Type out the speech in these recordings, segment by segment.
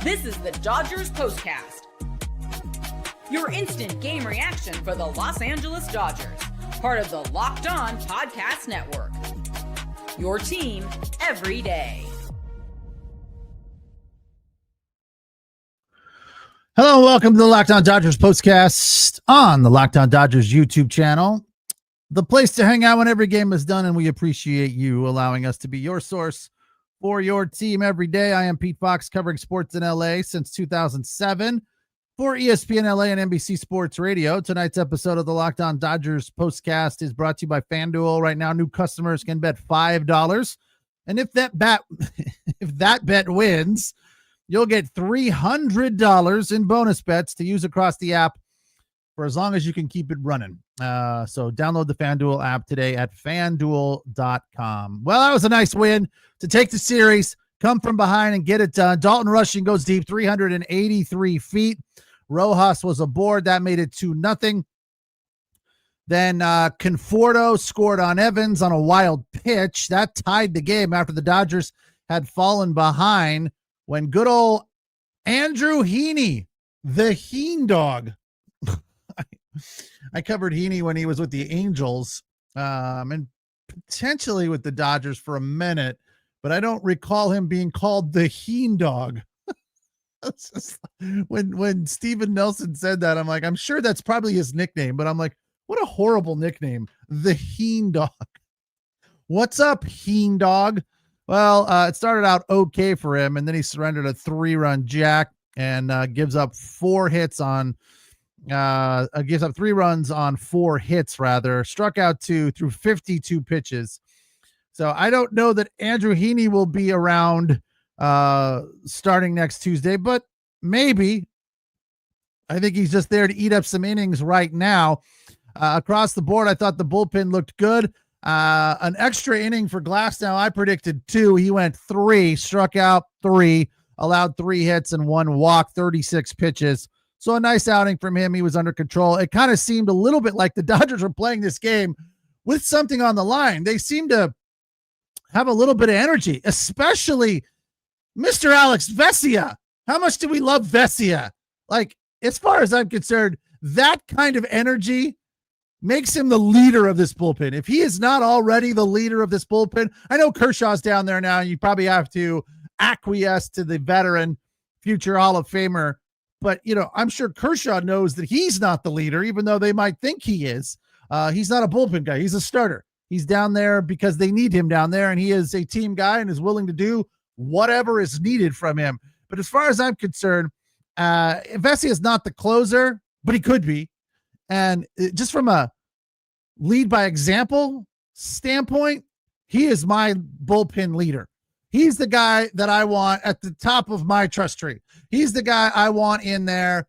This is the Dodgers Postcast, your instant game reaction for the Los Angeles Dodgers, part of the Locked On Podcast Network, your team every day. Hello and welcome to the Locked On Dodgers Postcast on the Locked On Dodgers YouTube channel, the place to hang out when every game is done, and we appreciate you allowing us to be your source for your team every day. I am Pete Fox, covering sports in LA since 2007 for ESPN LA and NBC Sports Radio. Tonight's episode of the Locked On Dodgers Postcast is brought to you by FanDuel. Right now, new customers can bet $5, and if that bet wins, you'll get $300 in bonus bets to use across the app for as long as you can keep it running. So download the FanDuel app today at FanDuel.com. Well, that was a nice win to take the series, come from behind and get it done. Dalton Rushing goes deep, 383 feet. Rojas was aboard. That made it 2-0. Then Conforto scored on Evans on a wild pitch. That tied the game after the Dodgers had fallen behind when good old Andrew Heaney, the Heen dog. I covered Heaney when he was with the Angels and potentially with the Dodgers for a minute, but I don't recall him being called the Heen dog. When Steven Nelson said that, I'm like, I'm sure that's probably his nickname, but I'm like, what a horrible nickname, the Heen dog. What's up, Heen dog? Well, it started out okay for him, and then he surrendered a 3-run jack and gives up 4 hits on gives up 3 runs on 4 hits, rather. Struck out 2 through 52 pitches. So I don't know that Andrew Heaney will be around starting next Tuesday, but maybe. I think he's just there to eat up some innings right now. Across the board, I thought the bullpen looked good. An extra inning for Glasnow. I predicted 2. He went 3, struck out 3, allowed 3 hits and 1 walk, 36 pitches. So a nice outing from him. He was under control. It kind of seemed a little bit like the Dodgers were playing this game with something on the line. They seemed to have a little bit of energy, especially Mr. Alex Vesia. How much do we love Vesia? Like, as far as I'm concerned, that kind of energy makes him the leader of this bullpen. If he is not already the leader of this bullpen, I know Kershaw's down there now, and you probably have to acquiesce to the veteran future Hall of Famer. But, I'm sure Kershaw knows that he's not the leader, even though they might think he is. He's not a bullpen guy. He's a starter. He's down there because they need him down there, and he is a team guy and is willing to do whatever is needed from him. But as far as I'm concerned, Vesia is not the closer, but he could be. And just from a lead by example standpoint, he is my bullpen leader. He's the guy that I want at the top of my trust tree. He's the guy I want in there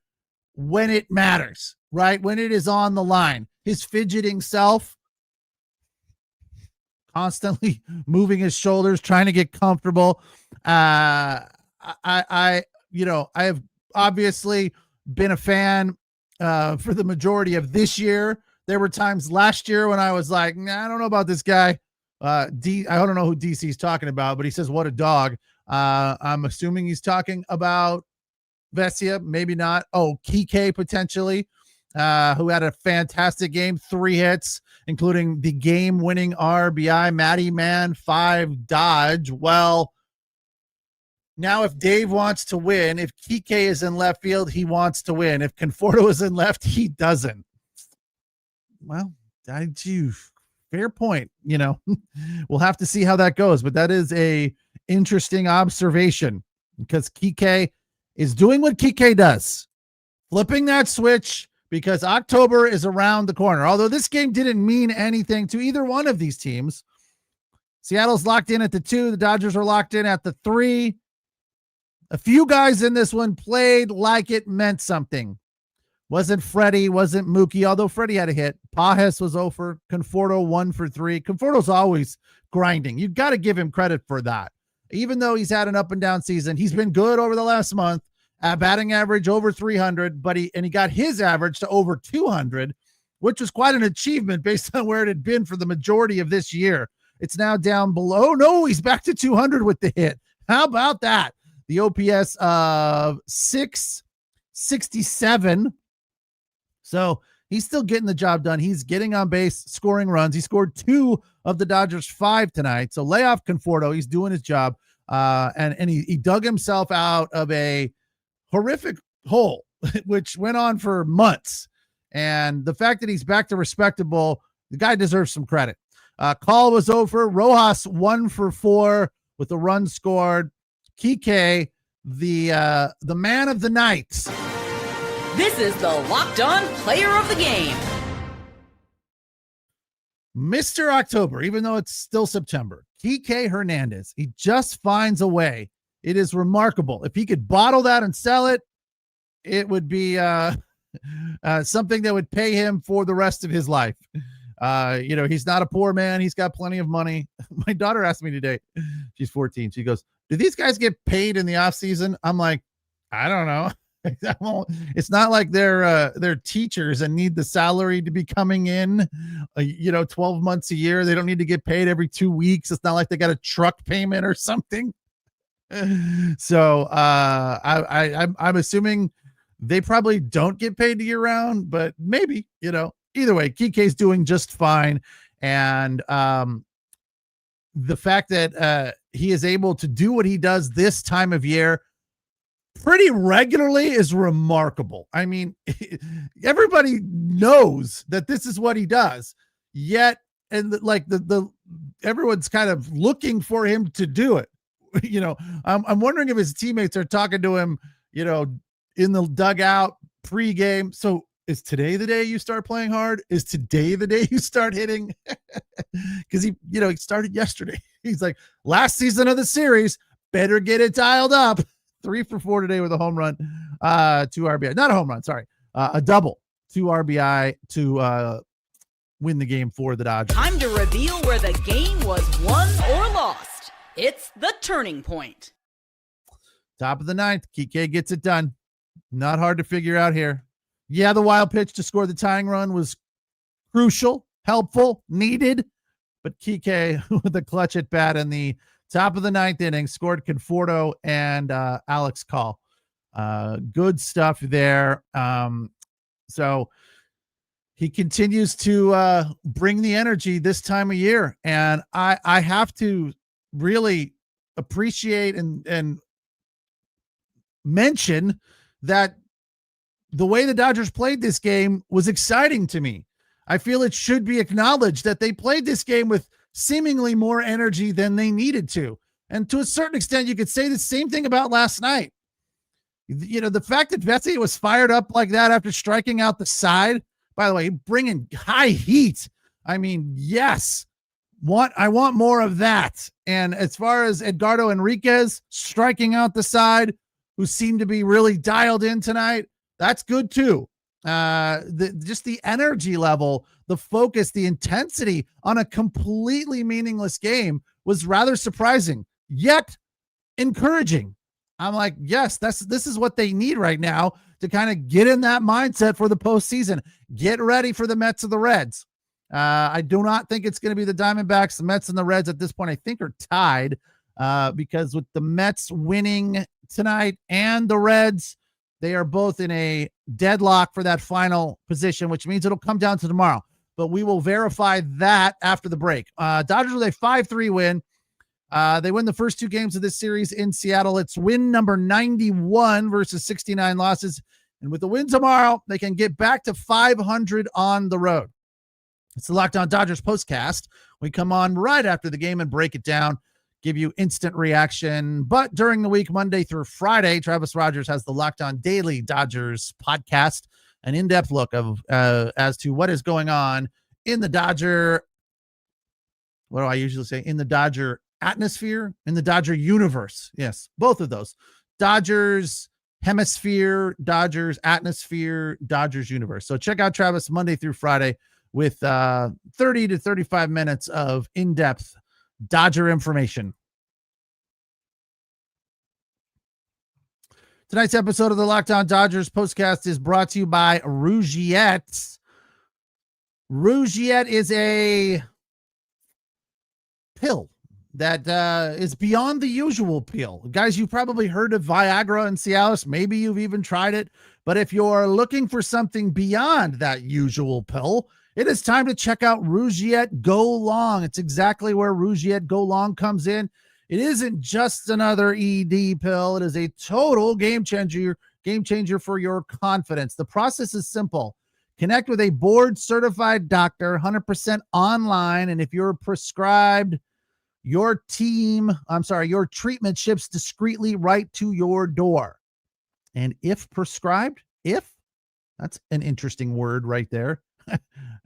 when it matters, right? When it is on the line. His fidgeting self, constantly moving his shoulders, trying to get comfortable. I have obviously been a fan for the majority of this year. There were times last year when I was like, nah, I don't know about this guy. I don't know who DC's talking about, but he says, what a dog. I'm assuming he's talking about Vesia, maybe not. Oh, Kike potentially, who had a fantastic game, 3 hits, including the game-winning RBI, Matty Man, 5 dodge. Well, now if Dave wants to win, if Kike is in left field, he wants to win. If Conforto is in left, he doesn't. Well, fair point. We'll have to see how that goes, but that is a interesting observation because Kike is doing what Kike does, flipping that switch because October is around the corner. Although this game didn't mean anything to either one of these teams. Seattle's locked in at the 2. The Dodgers are locked in at the 3. A few guys in this one played like it meant something. Wasn't Freddie, wasn't Mookie, although Freddie had a hit. Pajes was 0 for, Conforto 1 for 3. Conforto's always grinding. You've got to give him credit for that. Even though he's had an up and down season, he's been good over the last month. Batting average over 300, but he got his average to over 200, which was quite an achievement based on where it had been for the majority of this year. It's now down below. No, he's back to 200 with the hit. How about that? the OPS of 667. So he's still getting the job done. He's getting on base, scoring runs. He scored 2 of the Dodgers' 5 tonight. So lay off Conforto. He's doing his job. And he dug himself out of a horrific hole, which went on for months. And the fact that he's back to respectable, the guy deserves some credit. Call was over. Rojas 1 for 4 with a run scored. Kike, the man of the night. This is the Locked On Player of the Game. Mr. October, even though it's still September, Kike Hernandez, he just finds a way. It is remarkable. If he could bottle that and sell it, it would be something that would pay him for the rest of his life. He's not a poor man. He's got plenty of money. My daughter asked me today, she's 14. She goes, do these guys get paid in the off season? I'm like, I don't know. It's not like they're teachers and need the salary to be coming in, 12 months a year. They don't need to get paid every 2 weeks. It's not like they got a truck payment or something. So I'm assuming they probably don't get paid year round, but maybe, either way, Kike's doing just fine. And the fact that he is able to do what he does this time of year pretty regularly is remarkable. I mean, everybody knows that this is what he does, yet, and the everyone's kind of looking for him to do it. I'm wondering if his teammates are talking to him, in the dugout pregame. So is today the day you start playing hard? Is today the day you start hitting? Because he started yesterday. He's like, last season of the series, better get it dialed up. 3 for 4 today with a home run, 2 RBI, not a home run. Sorry. A double, 2 RBI to win the game for the Dodgers. Time to reveal where the game was won or lost. It's the turning point. Top of the 9th. Kike gets it done. Not hard to figure out here. Yeah, the wild pitch to score the tying run was crucial, helpful, needed, but Kike with a clutch at bat in the top of the 9th inning scored Conforto and Alex Call. Good stuff there. So he continues to bring the energy this time of year, and I have to really appreciate and mention that the way the Dodgers played this game was exciting to me. I feel it should be acknowledged that they played this game with seemingly more energy than they needed to. And to a certain extent, you could say the same thing about last night. The fact that Vesey was fired up like that after striking out the side, by the way, bringing high heat. I mean, yes, I want more of that. And as far as Edgardo Enriquez striking out the side, who seemed to be really dialed in tonight, that's good too. Just the energy level, the focus, the intensity on a completely meaningless game was rather surprising, yet encouraging. I'm like, yes, this is what they need right now to kind of get in that mindset for the postseason. Get ready for the Mets or the Reds. I do not think it's going to be the Diamondbacks. The Mets and the Reds at this point, I think, are tied because with the Mets winning tonight and the Reds, they are both in a deadlock for that final position, which means it'll come down to tomorrow. But we will verify that after the break. Dodgers with a 5-3 win. They win the first 2 games of this series in Seattle. It's win number 91 versus 69 losses. And with the win tomorrow, they can get back to 500 on the road. It's the Locked On Dodgers postcast. We come on right after the game and break it down, give you instant reaction. But during the week, Monday through Friday, Travis Rogers has the Locked On Daily Dodgers podcast, an in-depth look of as to what is going on in the Dodger. What do I usually say? In the Dodger atmosphere, in the Dodger universe. Yes, both of those. Dodgers hemisphere, Dodgers atmosphere, Dodgers universe. So check out Travis Monday through Friday with 30 to 35 minutes of in-depth Dodger information. Tonight's episode of the Locked On Dodgers postcast is brought to you by Rougiette. Rougiette is a pill. that is beyond the usual pill. Guys, you've probably heard of Viagra and Cialis. Maybe you've even tried it. But if you're looking for something beyond that usual pill, it is time to check out Rouette Go Long. It's exactly where Rouette Go Long comes in. It isn't just another ED pill. It is a total game changer for your confidence. The process is simple. Connect with a board-certified doctor, 100% online, and if you're prescribed, your treatment ships discreetly right to your door. And if prescribed, that's an interesting word right there.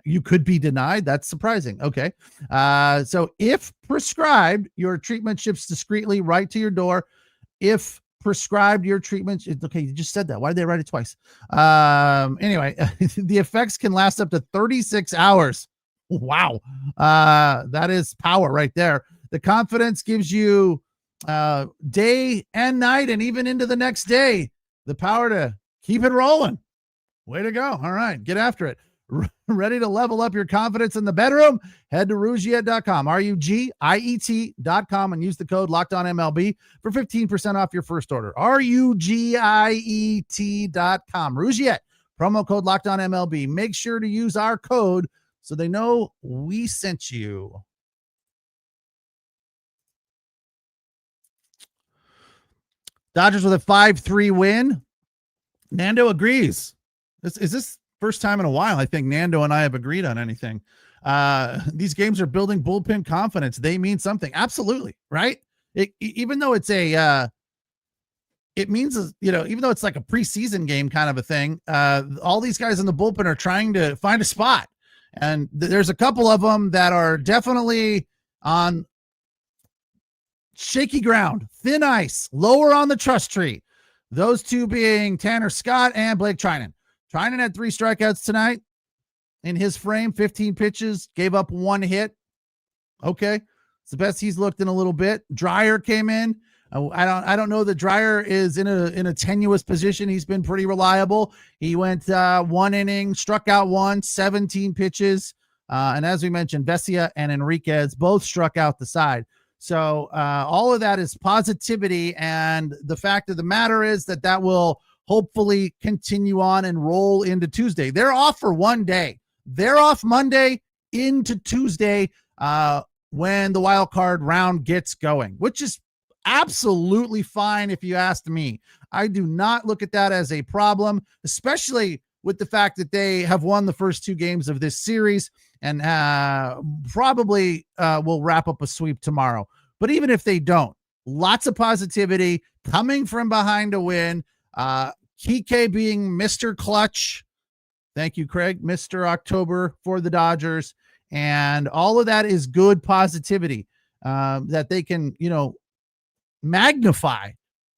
You could be denied. That's surprising. Okay. So if prescribed, your treatment ships discreetly right to your door. If prescribed, your treatment, okay, you just said that. Why did they write it twice? Anyway, the effects can last up to 36 hours. Wow. That is power right there. The confidence gives you day and night and even into the next day, the power to keep it rolling. Way to go. All right, get after it. Ready to level up your confidence in the bedroom? Head to Rouette.com, RUGIET.com, and use the code LOCKEDONMLB for 15% off your first order. RUGIET.com. Rouette, promo code LOCKEDONMLB. Make sure to use our code so they know we sent you. Dodgers with a 5-3 win. Nando agrees. Is this first time in a while I think Nando and I have agreed on anything? These games are building bullpen confidence. They mean something. Absolutely. Right. Even though it's it means, even though it's like a preseason game kind of a thing, all these guys in the bullpen are trying to find a spot. And there's a couple of them that are definitely on shaky ground, thin ice, lower on the trust tree. Those two being Tanner Scott and Blake Treinen. Treinen had 3 strikeouts tonight in his frame, 15 pitches, gave up 1 hit. Okay. It's the best he's looked in a little bit. Dreyer came in. I don't know that Dreyer is in a tenuous position. He's been pretty reliable. He went 1 inning, struck out 1, 17 pitches. And as we mentioned, Vesia and Enriquez both struck out the side. So all of that is positivity. And the fact of the matter is that will hopefully continue on and roll into Tuesday. They're off for 1 day. They're off Monday into Tuesday when the wild card round gets going, which is absolutely fine if you asked me. I do not look at that as a problem, especially with the fact that they have won the first 2 games of this series and probably will wrap up a sweep tomorrow. But even if they don't, lots of positivity coming from behind a win. Kike being Mr. Clutch. Thank you, Craig. Mr. October for the Dodgers. And all of that is good positivity that they can, magnify.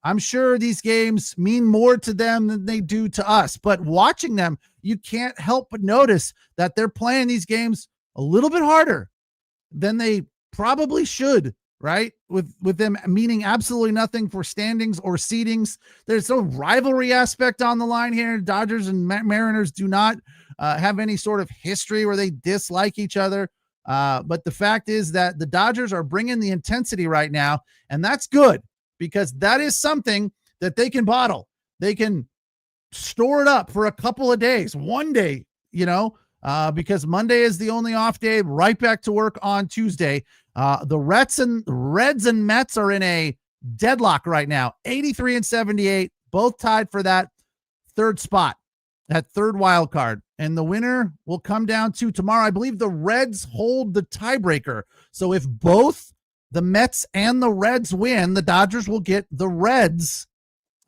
I'm sure these games mean more to them than they do to us, but watching them, you can't help but notice that they're playing these games a little bit harder than they probably should, right? With them meaning absolutely nothing for standings or seedings. There's no rivalry aspect on the line here. Dodgers and Mariners do not have any sort of history where they dislike each other. But the fact is that the Dodgers are bringing the intensity right now, and that's good because that is something that they can bottle. They can store it up for a couple of days, 1 day, because Monday is the only off day, right back to work on Tuesday. The Reds and Mets are in a deadlock right now, 83 and 78, both tied for that 3rd spot, that 3rd wild card. And the winner will come down to tomorrow. I believe the Reds hold the tiebreaker. So if both the Mets and the Reds win, the Dodgers will get the Reds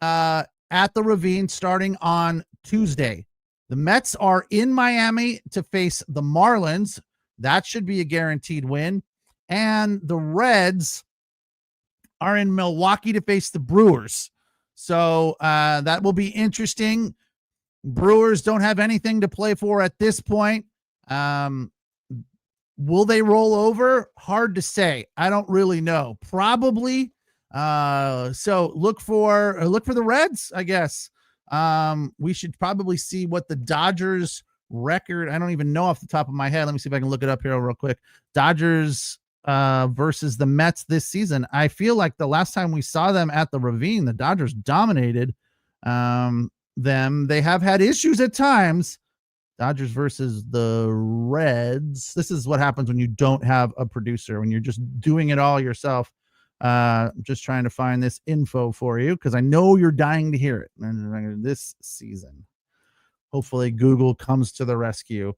at the Ravine starting on Tuesday. The Mets are in Miami to face the Marlins. That should be a guaranteed win. And the Reds are in Milwaukee to face the Brewers. So that will be interesting. Brewers don't have anything to play for at this point. Will they roll over? Hard to say. I don't really know. Probably. So look for the Reds, I guess. We should probably see what the Dodgers record. I don't even know off the top of my head. Let me see if I can look it up here real quick. Dodgers versus the Mets this season. I feel like the last time we saw them at the Ravine, the Dodgers dominated them. They have had issues at times. Dodgers versus the Reds. This is what happens when you don't have a producer, when you're just doing it all yourself. I'm just trying to find this info for you because I know you're dying to hear it. This season, hopefully Google comes to the rescue.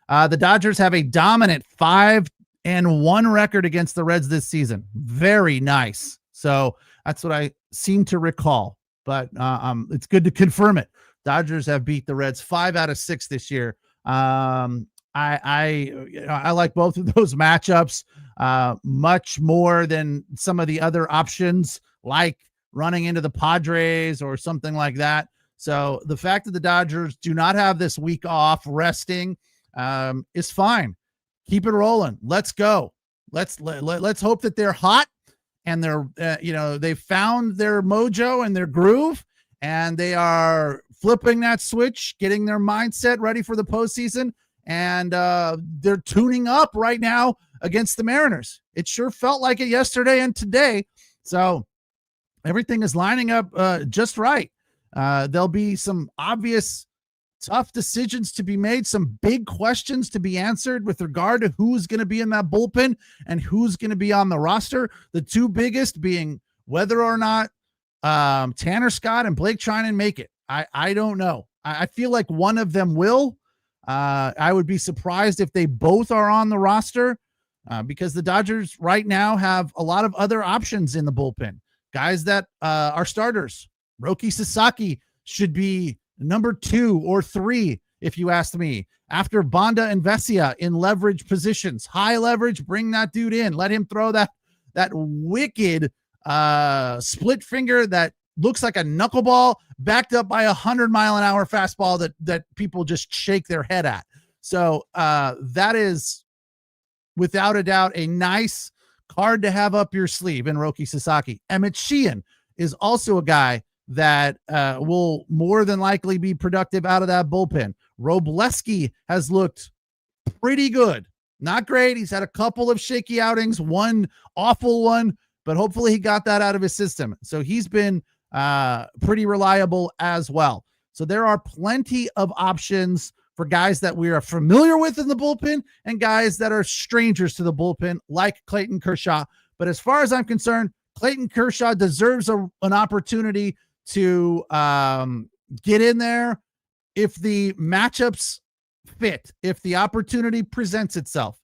The Dodgers have a dominant 5-1 record against the Reds this season. Very nice. So that's what I seem to recall, but it's good to confirm it. Dodgers have beat the Reds 5 out of 6 this year. I like both of those matchups much more than some of the other options, like running into the Padres or something like that. So the fact that the Dodgers do not have this week off resting is fine. Keep it rolling. Let's go. Let's hope that they're hot and they're they found their mojo and their groove and they are flipping that switch, getting their mindset ready for the postseason. And they're tuning up right now against the Mariners. It sure felt like it yesterday and today. So everything is lining up just right. There'll be some obvious tough decisions to be made, some big questions to be answered with regard to who's going to be in that bullpen and who's going to be on the roster. The two biggest being whether or not Tanner Scott and Blake Trinan make it. I don't know. I feel like one of them will. I would be surprised if they both are on the roster because the Dodgers right now have a lot of other options in the bullpen. Guys that are starters. Roki Sasaki should be number 2 or 3, if you asked me. After Banda and Vesia in leverage positions, high leverage, bring that dude in. Let him throw that wicked split finger that looks like a knuckleball backed up by 100-mile-an-hour fastball that people just shake their head at. So that is, without a doubt, a nice card to have up your sleeve in Roki Sasaki. Emmett Sheehan is also a guy that will more than likely be productive out of that bullpen. Robleski has looked pretty good. Not great. He's had a couple of shaky outings, one awful one, but hopefully he got that out of his system. So he's been pretty reliable as well. So there are plenty of options for guys that we are familiar with in the bullpen and guys that are strangers to the bullpen, like Clayton Kershaw. But as far as I'm concerned, Clayton Kershaw deserves an opportunity to get in there if the matchups fit, if the opportunity presents itself.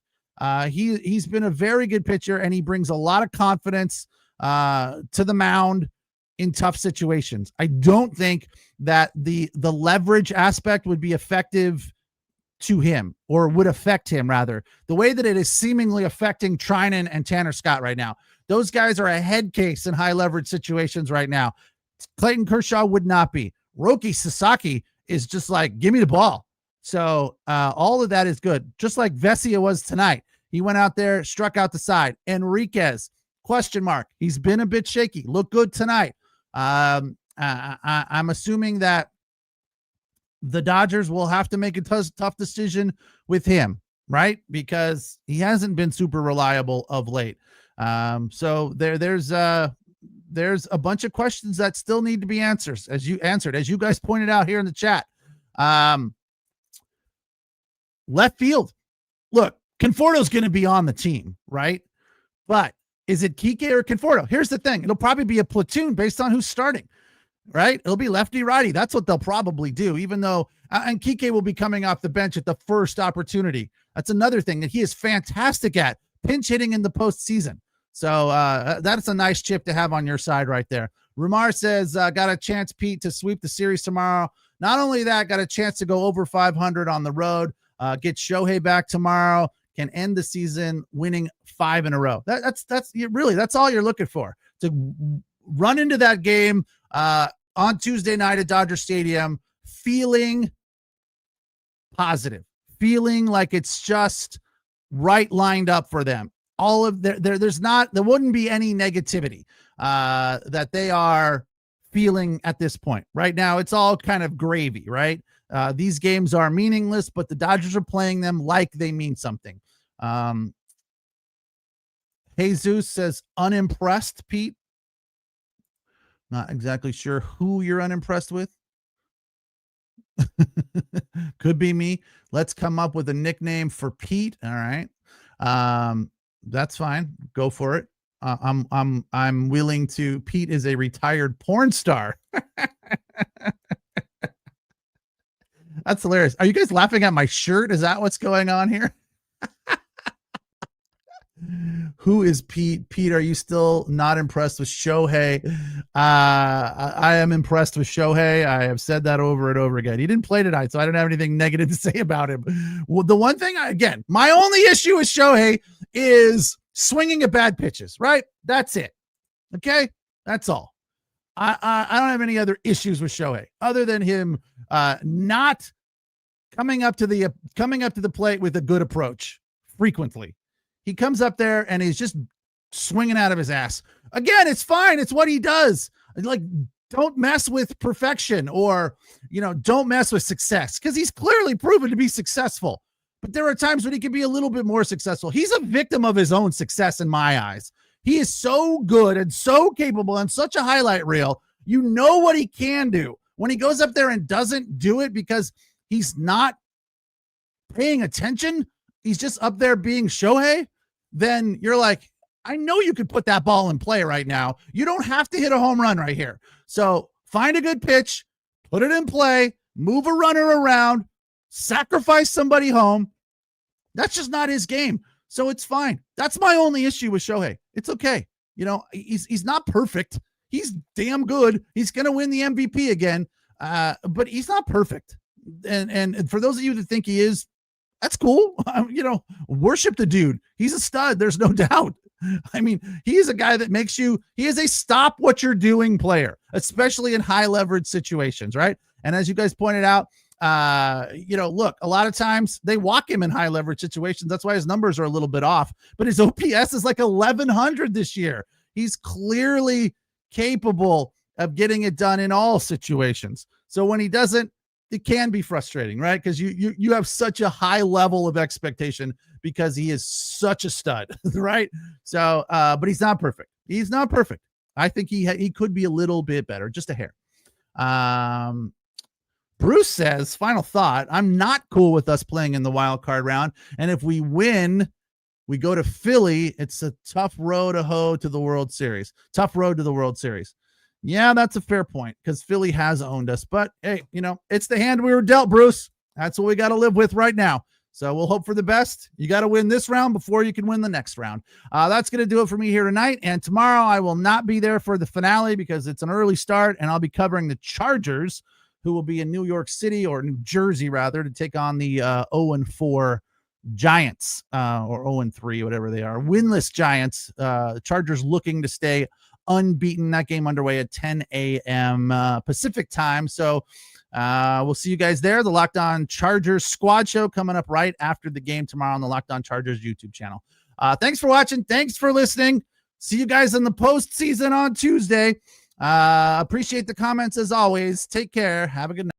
He's been a very good pitcher and he brings a lot of confidence to the mound in tough situations. I don't think that the leverage aspect would be effective to him, or would affect him rather, the way that it is seemingly affecting Trinan and Tanner Scott right now. Those guys are a head case in high leverage situations right now. Clayton Kershaw would not be. Roki Sasaki is just like, give me the ball. So all of that is good. Just like Vesia was tonight. He went out there, struck out the side. Enriquez, question mark. He's been a bit shaky. Looked good tonight. I'm assuming that the Dodgers will have to make a tough decision with him, right? Because he hasn't been super reliable of late. So there's a bunch of questions that still need to be answered, as you guys pointed out here in the chat. Left field. Look, Conforto's going to be on the team, right? But is it Kike or Conforto? Here's the thing. It'll probably be a platoon based on who's starting, right? It'll be lefty righty. That's what they'll probably do, even though, and Kike will be coming off the bench at the first opportunity. That's another thing that he is fantastic at, pinch hitting in the postseason. So that's a nice chip to have on your side right there. Rumar says, got a chance, Pete, to sweep the series tomorrow. Not only that, got a chance to go over 500 on the road, get Shohei back tomorrow, can end the season winning 5 in a row. That's all you're looking for, to run into that game on Tuesday night at Dodger Stadium, feeling positive, feeling like it's just right lined up for them. All of there wouldn't be any negativity that they are feeling at this point. Right now, it's all kind of gravy, right? These games are meaningless, but the Dodgers are playing them like they mean something. Jesus says unimpressed, Pete. Not exactly sure who you're unimpressed with. Could be me. Let's come up with a nickname for Pete. All right. That's fine. Go for it. I'm willing to. Pete is a retired porn star. That's hilarious. Are you guys laughing at my shirt? Is that what's going on here? Who is Pete? Pete, are you still not impressed with Shohei? I am impressed with Shohei. I have said that over and over again. He didn't play tonight, so I don't have anything negative to say about him. Well, the one thing, my only issue with Shohei is swinging at bad pitches, right? That's it. Okay? That's all. I don't have any other issues with Shohei other than him not coming up to the plate with a good approach frequently. He comes up there and he's just swinging out of his ass. Again, it's fine. It's what he does. Like, don't mess with perfection or, don't mess with success because he's clearly proven to be successful. But there are times when he can be a little bit more successful. He's a victim of his own success in my eyes. He is so good and so capable and such a highlight reel. You know what he can do. When he goes up there and doesn't do it because he's not paying attention, he's just up there being Shohei, then you're like, I know you could put that ball in play right now. You don't have to hit a home run right here. So find a good pitch, put it in play, move a runner around, sacrifice somebody home. That's just not his game. So it's fine. That's my only issue with Shohei. It's okay. He's not perfect. He's damn good. He's going to win the MVP again. But he's not perfect. And for those of you that think he is, that's cool. Worship the dude. He's a stud. There's no doubt. I mean, he's a guy that he is a stop what you're doing player, especially in high leverage situations. Right. And as you guys pointed out, look, a lot of times they walk him in high leverage situations. That's why his numbers are a little bit off, but his OPS is like 1100 this year. He's clearly capable of getting it done in all situations. So when he doesn't, it can be frustrating, right? Because you have such a high level of expectation because he is such a stud, right? So, but he's not perfect. He's not perfect. I think he could be a little bit better, just a hair. Bruce says, final thought, I'm not cool with us playing in the wild card round. And if we win, we go to Philly. It's a tough road to the World Series. Tough road to the World Series. Yeah, that's a fair point because Philly has owned us. But, hey, it's the hand we were dealt, Bruce. That's what we got to live with right now. So we'll hope for the best. You got to win this round before you can win the next round. That's going to do it for me here tonight. And tomorrow I will not be there for the finale because it's an early start, and I'll be covering the Chargers, who will be in New York City or New Jersey, rather, to take on the 0-4 Giants or 0-3, whatever they are. Winless Giants. Chargers looking to stay unbeaten. That game underway at 10 a.m. Pacific time. So we'll see you guys there. The Locked On Chargers squad show coming up right after the game tomorrow on the Locked On Chargers YouTube channel. Thanks for watching. Thanks for listening. See you guys in the postseason on Tuesday. Appreciate the comments as always. Take care. Have a good night.